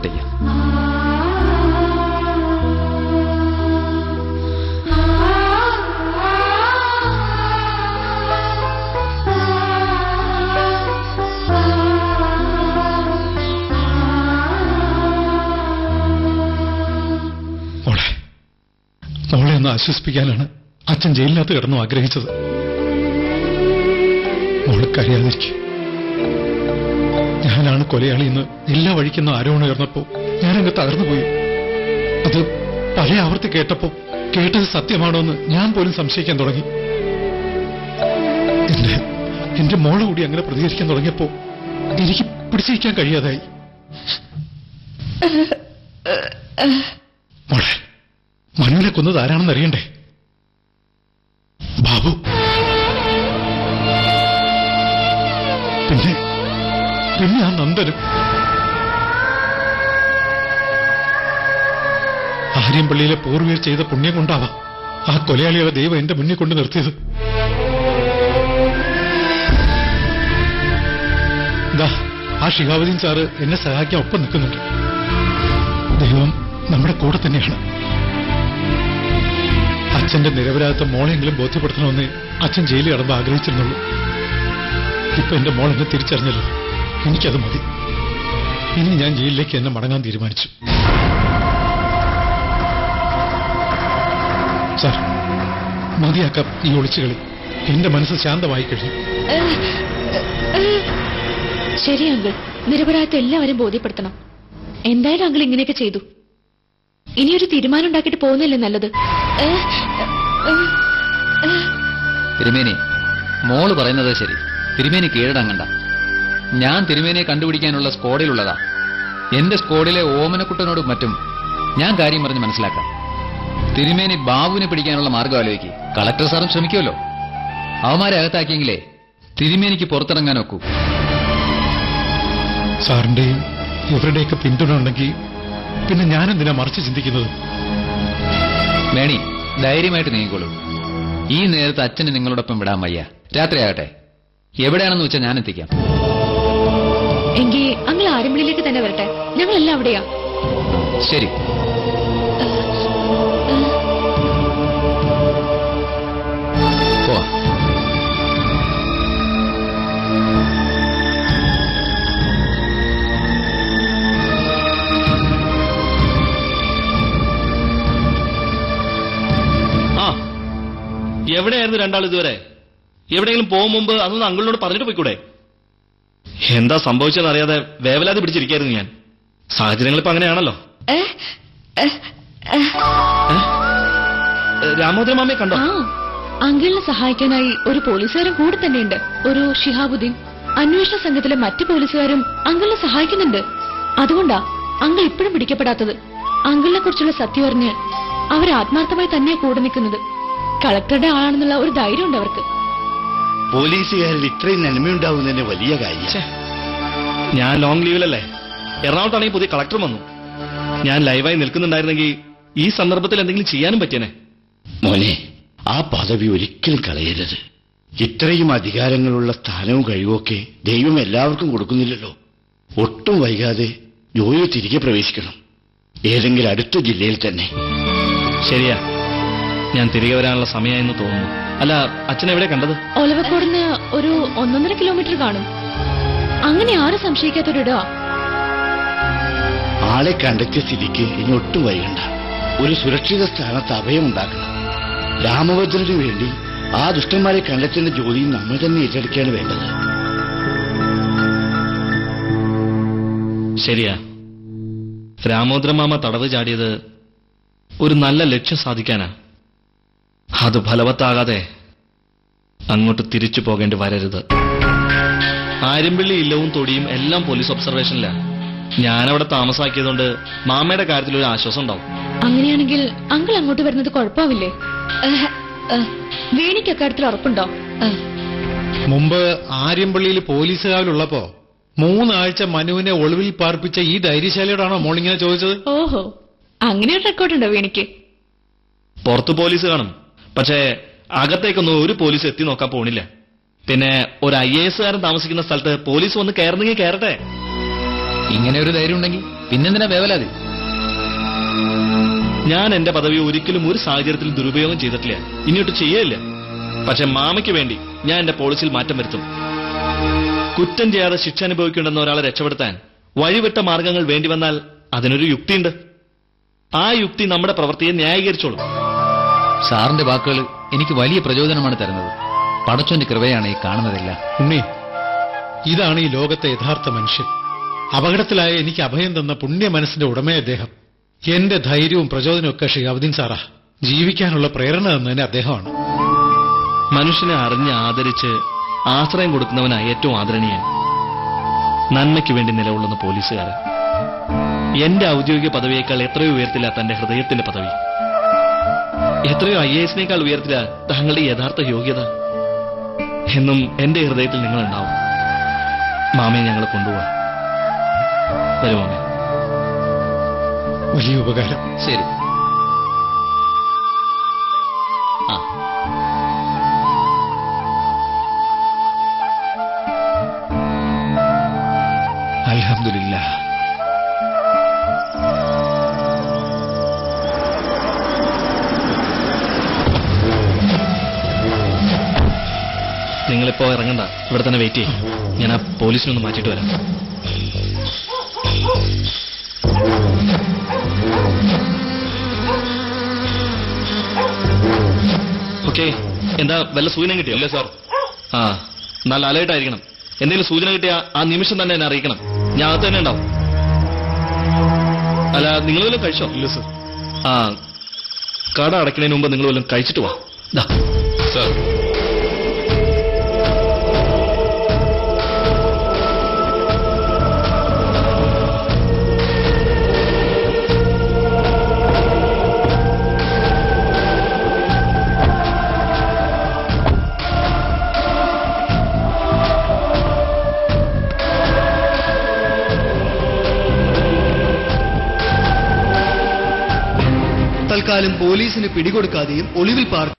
അങ്ങോട്ടേക്ക്. മോളെ ഒന്ന് ആശ്വസിപ്പിക്കാനാണ് അച്ഛൻ ജയിലിനകത്ത് കിടന്നു ആഗ്രഹിച്ചത്. മോള് കഴിയാതിരിക്കും. ഞാനാണ് കൊലയാളിയെന്ന് എല്ലാ വഴിക്കുന്ന ആരോപണം ഉയർന്നപ്പോ ഞാനങ്ങ് തകർന്നുപോയി. അത് പല ആവർത്തി കേട്ടപ്പോ കേട്ടത് സത്യമാണോ എന്ന് ഞാൻ പോലും സംശയിക്കാൻ തുടങ്ങി. എന്റെ മോള് കൂടി അങ്ങനെ പ്രതികരിക്കാൻ തുടങ്ങിയപ്പോ എനിക്ക് പിടിച്ചിരിക്കാൻ കഴിയാതായി. മോളെ, മനുവിനെ കൊന്നത് ആരാണെന്ന് അറിയണ്ടേ? ബാബു. പിന്നെ ആ നന്ദനും. ആര്യമ്പള്ളിയിലെ പൂർവ്വികർ ചെയ്ത പുണ്യം കൊണ്ടാവാം ആ കൊലയാളികളെ ദൈവം എന്റെ മുന്നിൽ കൊണ്ട് നിർത്തിയത്. ആ ഷിഹാബുദ്ദീൻ സാറ് എന്നെ സഹായിക്കാൻ ഒപ്പം നിൽക്കുന്നുണ്ട്. ദൈവം നമ്മുടെ കൂടെ തന്നെയാണ്. അച്ഛന്റെ നിരപരാധിത്വം മോളെങ്കിലും ബോധ്യപ്പെടുത്തണമെന്ന് അച്ഛൻ ജയിലിൽ കടന്ന് ആഗ്രഹിച്ചിരുന്നുള്ളൂ. ഇപ്പൊ എന്റെ മോൾ എന്നെ തിരിച്ചറിഞ്ഞല്ലോ. എനിക്കത് മതി. ഇനി ഞാൻ ജയിലിലേക്ക് എന്നെ മടങ്ങാൻ തീരുമാനിച്ചു. സാർ, മതിയാക്കാം ഈ ഒളിച്ചുകളി. എന്റെ മനസ്സ് ശാന്തമായി കഴിഞ്ഞു. ശരി അങ്കിൾ, നിരപരാധിത്വം എല്ലാവരും ബോധ്യപ്പെടുത്തണം. എന്തായാലും അങ്കിൾ ഇങ്ങനെയൊക്കെ ചെയ്തു. ഇനിയൊരു തീരുമാനം ഉണ്ടാക്കിയിട്ട് പോകുന്നില്ലേ നല്ലത്? തിരുമേനി, മോള് പറയുന്നത് ശരി. തിരുമേനി കീഴടങ്ങണ്ട. ഞാൻ തിരുമേനിയെ കണ്ടുപിടിക്കാനുള്ള സ്ക്വാഡിലുള്ളതാ. എന്റെ സ്ക്വാഡിലെ ഓമനക്കുട്ടനോടും മറ്റും ഞാൻ കാര്യം പറഞ്ഞ് മനസ്സിലാക്കാം. തിരുമേനി ബാബുവിനെ പിടിക്കാനുള്ള മാർഗം ആലോചിക്കും. കളക്ടർ സാറും ശ്രമിക്കുമല്ലോ. അവന്മാരെ അകത്താക്കിയെങ്കിലേ തിരുമേനിക്ക് പുറത്തിറങ്ങാൻ ഒക്കൂ. സാറിന്റെയും ഇവരുടെയൊക്കെ പിന്തുണ ഉണ്ടെങ്കിൽ പിന്നെ ഞാനെന്തിനാ മറിച്ച് ചിന്തിക്കുന്നത്? മേണി, ധൈര്യമായിട്ട് നീങ്ങിക്കോളൂ. ഈ നേരത്ത് അച്ഛനെ നിങ്ങളോടൊപ്പം വിടാൻ വയ്യ. രാത്രിയാകട്ടെ, എവിടെയാണെന്ന് വെച്ചാൽ ഞാൻ എത്തിക്കാം. എങ്കിൽ അങ്ങൾ ആര്യമ്പള്ളിയിലേക്ക് തന്നെ വരട്ടെ. ഞങ്ങളെല്ലാം അവിടെയാ. ശരി. എവിടെയായിരുന്നു രണ്ടാൾ ഇതുവരെ? എവിടെയെങ്കിലും പോകും മുമ്പ് അതൊന്ന് അങ്കിളിനോട് പറഞ്ഞിട്ട് പോയിക്കൂടെ? എന്താ സംഭവിച്ചെന്നറിയാതെ വേവലാതി പിടിച്ചിരിക്കായിരുന്നു ഞാൻ. സാഹചര്യങ്ങൾ ഇപ്പൊ അങ്ങനെയാണല്ലോ. രാമോദരൻ മാമയെ കണ്ടോ? അങ്കിളിനെ സഹായിക്കാനായി ഒരു പോലീസുകാരൻ കൂടെ തന്നെയുണ്ട്. ഒരു ഷിഹാബുദ്ദീൻ. അന്വേഷണ സംഘത്തിലെ മറ്റു പോലീസുകാരും അങ്കിളിനെ സഹായിക്കുന്നുണ്ട്. അതുകൊണ്ടാ അങ്കിൾ ഇപ്പോഴും പിടിക്കപ്പെടാത്തത്. അങ്കിളിനെ കുറിച്ചുള്ള സത്യം അറിഞ്ഞ് അവർ ആത്മാർത്ഥമായി തന്നെയാ കൂടെ നിൽക്കുന്നത്. കളക്ടറുടെ ആളാണെന്നുള്ള ഒരു ധൈര്യമുണ്ട് അവർക്ക്. പോലീസുകാരിൽ ഇത്രയും നന്മയുണ്ടാവുന്നതിന് വലിയ കാര്യം. ഞാൻ ലോങ് ലീവിലല്ലേ. എറണാകുളത്താണെങ്കിൽ പുതിയ കളക്ടർ വന്നു. ഞാൻ ലൈവായി നിൽക്കുന്നുണ്ടായിരുന്നെങ്കിൽ ഈ സന്ദർഭത്തിൽ എന്തെങ്കിലും ചെയ്യാനും പറ്റിയനെ. മോനെ, ആ പദവി ഒരിക്കലും കളയരുത്. ഇത്രയും അധികാരങ്ങളുള്ള സ്ഥാനവും കഴിവൊക്കെ ദൈവം എല്ലാവർക്കും കൊടുക്കുന്നില്ലല്ലോ. ഒട്ടും വൈകാതെ ജോലിയിൽ തിരികെ പ്രവേശിക്കണം. ഏതെങ്കിലും അടുത്ത ജില്ലയിൽ തന്നെ. ശരിയാ, ഞാൻ തിരികെ വരാനുള്ള സമയമായെന്ന് തോന്നുന്നു. അല്ല, അച്ഛൻ എവിടെ കണ്ടത്? ഒലവക്കോടുന്ന് ഒരു 1.5 കിലോമീറ്റർ കാണും. അങ്ങനെ ആരും സംശയിക്കാത്തൊരിടാ. ആളെ കണ്ടെത്തിയ സ്ഥിതിക്ക് ഇനി ഒട്ടും വൈകണ്ട. ഒരു സുരക്ഷിത സ്ഥാനത്ത് അഭയമുണ്ടാക്കണം. രാമഭദ്രന് വേണ്ടി ആ ദുഷ്ടന്മാരെ കണ്ടെത്തുന്ന ജോലി നമ്മൾ തന്നെ ഏറ്റെടുക്കുകയാണ് വേണ്ടത്. ശരിയാ, രാമോദരൻ മാമ തടവ് ചാടിയത് ഒരു നല്ല ലക്ഷ്യം സാധിക്കാനാ. അത് ഫലവത്താകാതെ അങ്ങോട്ട് തിരിച്ചു പോകേണ്ടി വരരുത്. ആര്യമ്പള്ളി ഇല്ലവും തൊടിയും എല്ലാം പോലീസ് ഒബ്സർവേഷനിലാ. ഞാനവിടെ താമസാക്കിയതുകൊണ്ട് മാമയുടെ കാര്യത്തിൽ ഒരു ആശ്വാസം ഉണ്ടാവും. അങ്ങനെയാണെങ്കിൽ അങ്കിൾ അങ്ങോട്ട് വരുന്നത് കുഴപ്പമില്ലേ? വേണിക്ക് അക്കാര്യത്തിൽ ഉറപ്പുണ്ടോ? മുമ്പ് ആര്യമ്പള്ളിയിൽ പോലീസുകാരുള്ളപ്പോ 3 ആഴ്ച മനുവിനെ ഒളിവിൽ പാർപ്പിച്ച ഈ ധൈര്യശാലിയോടാണോ മോളിങ്ങനെ ചോദിച്ചത്? ഓഹോ, അങ്ങനെ ഒരു റെക്കോർഡുണ്ടോ വേണിക്ക്? പുറത്ത് പോലീസ് കാണും, പക്ഷേ അകത്തേക്കൊന്നും ഒരു പോലീസ് എത്തി നോക്കാൻ പോണില്ല. പിന്നെ ഒരു IAS കാരൻ താമസിക്കുന്ന സ്ഥലത്ത് പോലീസ് വന്ന് കയറുന്നെങ്കിൽ കയറട്ടെ. ഇങ്ങനെ ഒരു ധൈര്യം ഉണ്ടെങ്കിൽ പിന്നെന്തിനാ വേവലാതി? ഞാൻ എന്റെ പദവി ഒരിക്കലും ഒരു സാഹചര്യത്തിലും ദുരുപയോഗം ചെയ്തിട്ടില്ല, ഇനിയൊട്ട് ചെയ്യയില്ല. പക്ഷെ മാമയ്ക്ക് വേണ്ടി ഞാൻ എന്റെ പോളിസിയിൽ മാറ്റം വരുത്തും. കുറ്റം ചെയ്യാതെ ശിക്ഷ അനുഭവിക്കേണ്ടെന്ന ഒരാളെ രക്ഷപ്പെടുത്താൻ വഴിവിട്ട മാർഗങ്ങൾ വേണ്ടി വന്നാൽ അതിനൊരു യുക്തിയുണ്ട്. ആ യുക്തി നമ്മുടെ പ്രവൃത്തിയെ ന്യായീകരിച്ചോളും. സാറിന്റെ വാക്കുകൾ എനിക്ക് വലിയ പ്രചോദനമാണ് തരുന്നത്. പടച്ചോന്റെ കൃപയാണ് ഈ കാണുന്നതല്ല. ഉണ്ണി, ഇതാണ് ഈ ലോകത്തെ യഥാർത്ഥ മനുഷ്യൻ. അപകടത്തിലായ എനിക്ക് അഭയം തന്ന പുണ്യ മനസ്സിന്റെ ഉടമയെ അദ്ദേഹം. എന്റെ ധൈര്യവും പ്രചോദനവും ഒക്കെ ഷിഹാബുദ്ദീൻ സാറാ. ജീവിക്കാനുള്ള പ്രേരണ തന്നതിന് അദ്ദേഹമാണ്. മനുഷ്യനെ അറിഞ്ഞ് ആദരിച്ച് ആശ്രയം കൊടുക്കുന്നവനാണ് ഏറ്റവും ആദരണീയൻ. നന്മയ്ക്ക് വേണ്ടി നിലകൊള്ളുന്ന പോലീസുകാരൻ. എന്റെ ഔദ്യോഗിക പദവിയേക്കാൾ എത്രയോ ഉയർത്തില്ല തന്റെ ഹൃദയത്തിന്റെ പദവി. എത്രയോ IAS-നേക്കാൾ ഉയർത്തില്ല താങ്കളുടെ യഥാർത്ഥ യോഗ്യത. എന്നും എന്റെ ഹൃദയത്തിൽ നിങ്ങളുണ്ടാവും. മാമയെ ഞങ്ങളെ കൊണ്ടുപോവാ. വരും മാമേ. വലിയ ഉപകാരം. ശരി. ആ, അൽഹംദുലില്ലാഹ്. നിങ്ങളിപ്പോ ഇറങ്ങണ്ട, ഇവിടെ തന്നെ വെയിറ്റ് ചെയ്യും. ഞാൻ ആ പോലീസിനൊന്ന് മാറ്റിയിട്ട് വരാം. ഓക്കെ, എന്താ വല്ല സൂചന കിട്ടിയോ? അല്ലേ സാർ. ആ, നല്ല അലേർട്ടായിരിക്കണം. എന്തെങ്കിലും സൂചന കിട്ടിയ ആ നിമിഷം തന്നെ എന്നെ അറിയിക്കണം. ഞാൻ അകത്ത് തന്നെ ഉണ്ടാവും. അല്ല, നിങ്ങൾ വല്ലതും കഴിച്ചോ? ഇല്ല സാർ. ആ, കട അടയ്ക്കുന്നതിന് മുമ്പ് നിങ്ങൾ വല്ലതും കഴിച്ചിട്ട് വാ. സാർ. തൽക്കാലം പോലീസിന് പിടികൊടുക്കാതെയും ഒളിവിൽ പാർക്കും